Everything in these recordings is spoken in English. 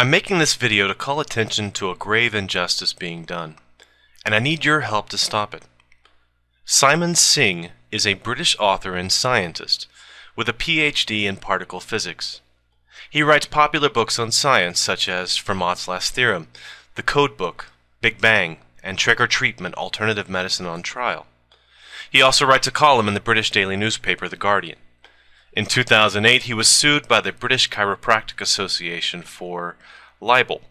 I'm making this video to call attention to a grave injustice being done, and I need your help to stop it. Simon Singh is a British author and scientist with a PhD in particle physics. He writes popular books on science such as Fermat's Last Theorem, The Code Book, Big Bang, and Trick or Treatment: Alternative Medicine on Trial. He also writes a column in the British daily newspaper The Guardian. In 2008, he was sued by the British Chiropractic Association for libel,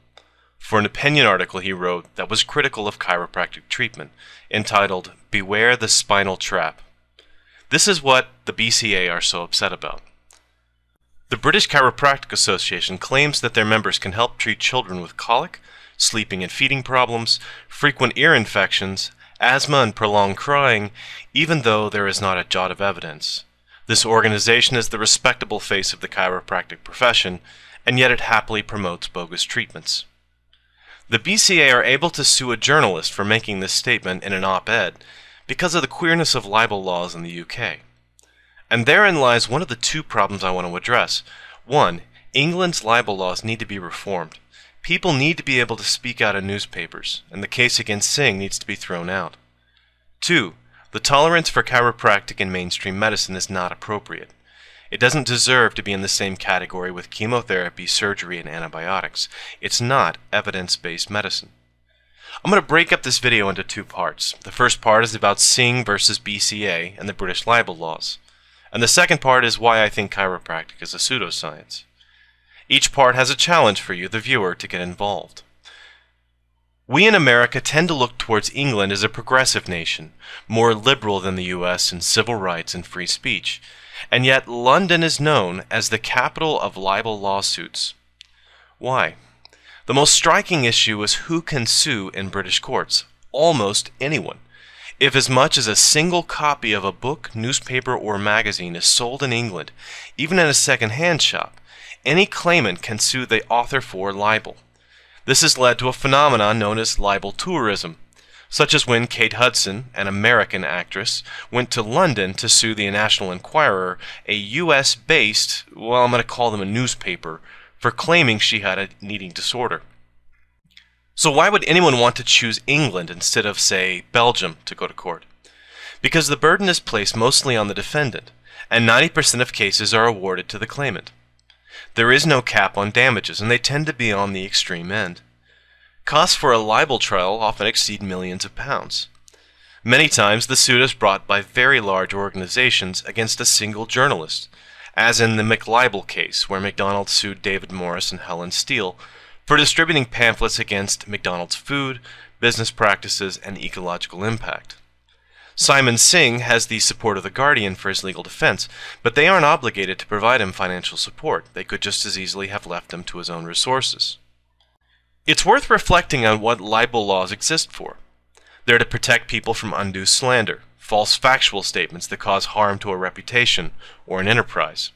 for an opinion article he wrote that was critical of chiropractic treatment, entitled "Beware the Spinal Trap." This is what the BCA are so upset about. The British Chiropractic Association claims that their members can help treat children with colic, sleeping and feeding problems, frequent ear infections, asthma and prolonged crying, even though there is not a jot of evidence. This organization is the respectable face of the chiropractic profession, and yet it happily promotes bogus treatments. The BCA are able to sue a journalist for making this statement in an op-ed because of the queerness of libel laws in the UK. And therein lies one of the two problems I want to address. One, England's libel laws need to be reformed. People need to be able to speak out in newspapers, and the case against Singh needs to be thrown out. Two, the tolerance for chiropractic in mainstream medicine is not appropriate. It doesn't deserve to be in the same category with chemotherapy, surgery, and antibiotics. It's not evidence-based medicine. I'm going to break up this video into two parts. The first part is about Singh versus BCA and the British libel laws. And the second part is why I think chiropractic is a pseudoscience. Each part has a challenge for you, the viewer, to get involved. We in America tend to look towards England as a progressive nation, more liberal than the US in civil rights and free speech, and yet London is known as the capital of libel lawsuits. Why? The most striking issue is who can sue in British courts. Almost anyone. If as much as a single copy of a book, newspaper, or magazine is sold in England, even in a second-hand shop, any claimant can sue the author for libel. This has led to a phenomenon known as libel tourism, such as when Kate Hudson, an American actress, went to London to sue the National Enquirer, a US-based, well, I'm going to call them a newspaper, for claiming she had an eating disorder. So why would anyone want to choose England instead of, say, Belgium to go to court? Because the burden is placed mostly on the defendant, and 90% of cases are awarded to the claimant. There is no cap on damages, and they tend to be on the extreme end. Costs for a libel trial often exceed millions of pounds. Many times the suit is brought by very large organizations against a single journalist, as in the McLibel case, where McDonald's sued David Morris and Helen Steele for distributing pamphlets against McDonald's food, business practices, and ecological impact. Simon Singh has the support of The Guardian for his legal defense, but they aren't obligated to provide him financial support. They could just as easily have left him to his own resources. It's worth reflecting on what libel laws exist for. They're to protect people from undue slander, false factual statements that cause harm to a reputation or an enterprise.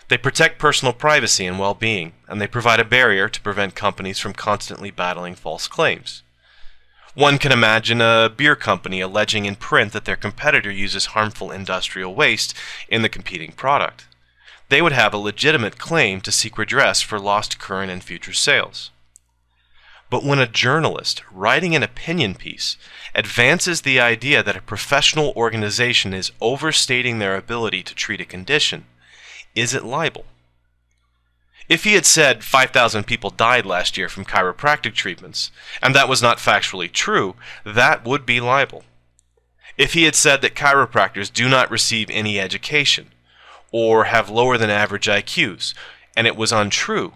They protect personal privacy and well-being, and they provide a barrier to prevent companies from constantly battling false claims. One can imagine a beer company alleging in print that their competitor uses harmful industrial waste in the competing product. They would have a legitimate claim to seek redress for lost current and future sales. But when a journalist, writing an opinion piece, advances the idea that a professional organization is overstating their ability to treat a condition, is it libel? If he had said 5,000 people died last year from chiropractic treatments, and that was not factually true, that would be libel. If he had said that chiropractors do not receive any education, or have lower than average IQs, and it was untrue,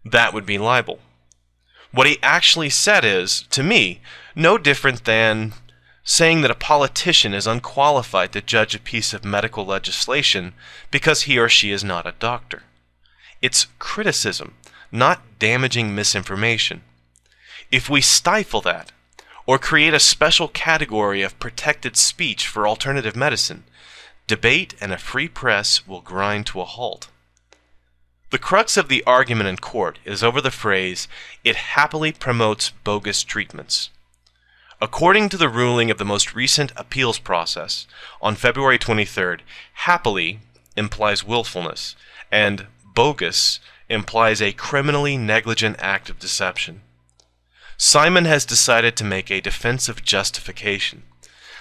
that would be libel. What he actually said is, to me, no different than saying that a politician is unqualified to judge a piece of medical legislation because he or she is not a doctor. It's criticism, not damaging misinformation. If we stifle that, or create a special category of protected speech for alternative medicine, debate and a free press will grind to a halt. The crux of the argument in court is over the phrase, "it happily promotes bogus treatments." According to the ruling of the most recent appeals process, on February 23rd, happily implies willfulness, and Bogus implies a criminally negligent act of deception. Simon has decided to make a defensive justification.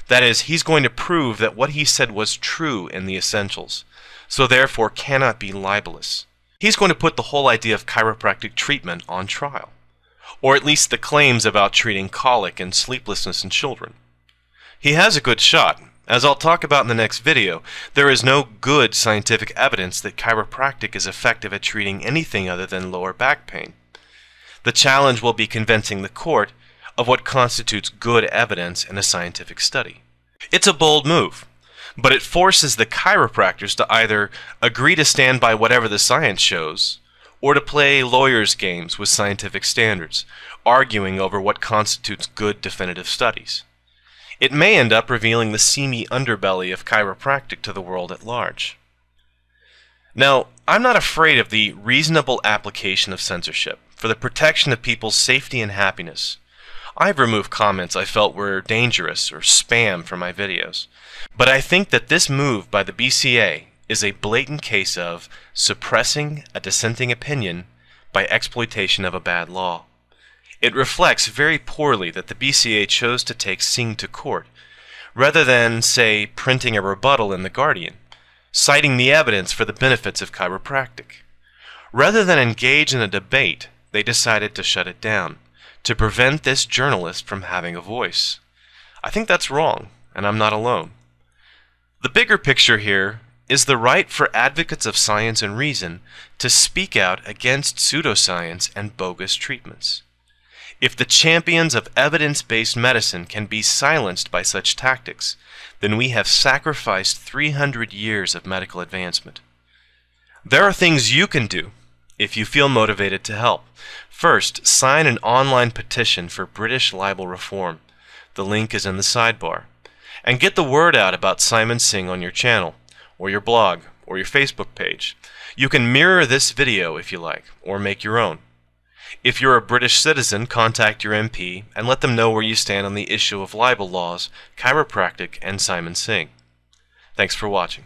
That is, he's going to prove that what he said was true in the essentials, so therefore cannot be libelous. He's going to put the whole idea of chiropractic treatment on trial, or at least the claims about treating colic and sleeplessness in children. He has a good shot. As I'll talk about in the next video, there is no good scientific evidence that chiropractic is effective at treating anything other than lower back pain. The challenge will be convincing the court of what constitutes good evidence in a scientific study. It's a bold move, but it forces the chiropractors to either agree to stand by whatever the science shows, or to play lawyers' games with scientific standards, arguing over what constitutes good definitive studies. It may end up revealing the seamy underbelly of chiropractic to the world at large. Now, I'm not afraid of the reasonable application of censorship for the protection of people's safety and happiness. I've removed comments I felt were dangerous or spam from my videos, but I think that this move by the BCA is a blatant case of suppressing a dissenting opinion by exploitation of a bad law. It reflects very poorly that the BCA chose to take Singh to court, rather than, say, printing a rebuttal in The Guardian, citing the evidence for the benefits of chiropractic. Rather than engage in a debate, they decided to shut it down, to prevent this journalist from having a voice. I think that's wrong, and I'm not alone. The bigger picture here is the right for advocates of science and reason to speak out against pseudoscience and bogus treatments. If the champions of evidence-based medicine can be silenced by such tactics, then we have sacrificed 300 years of medical advancement. There are things you can do if you feel motivated to help. First, sign an online petition for British libel reform. The link is in the sidebar. And get the word out about Simon Singh on your channel, or your blog, or your Facebook page. You can mirror this video if you like, or make your own. If you're a British citizen, contact your MP and let them know where you stand on the issue of libel laws, chiropractic, and Simon Singh. Thanks for watching.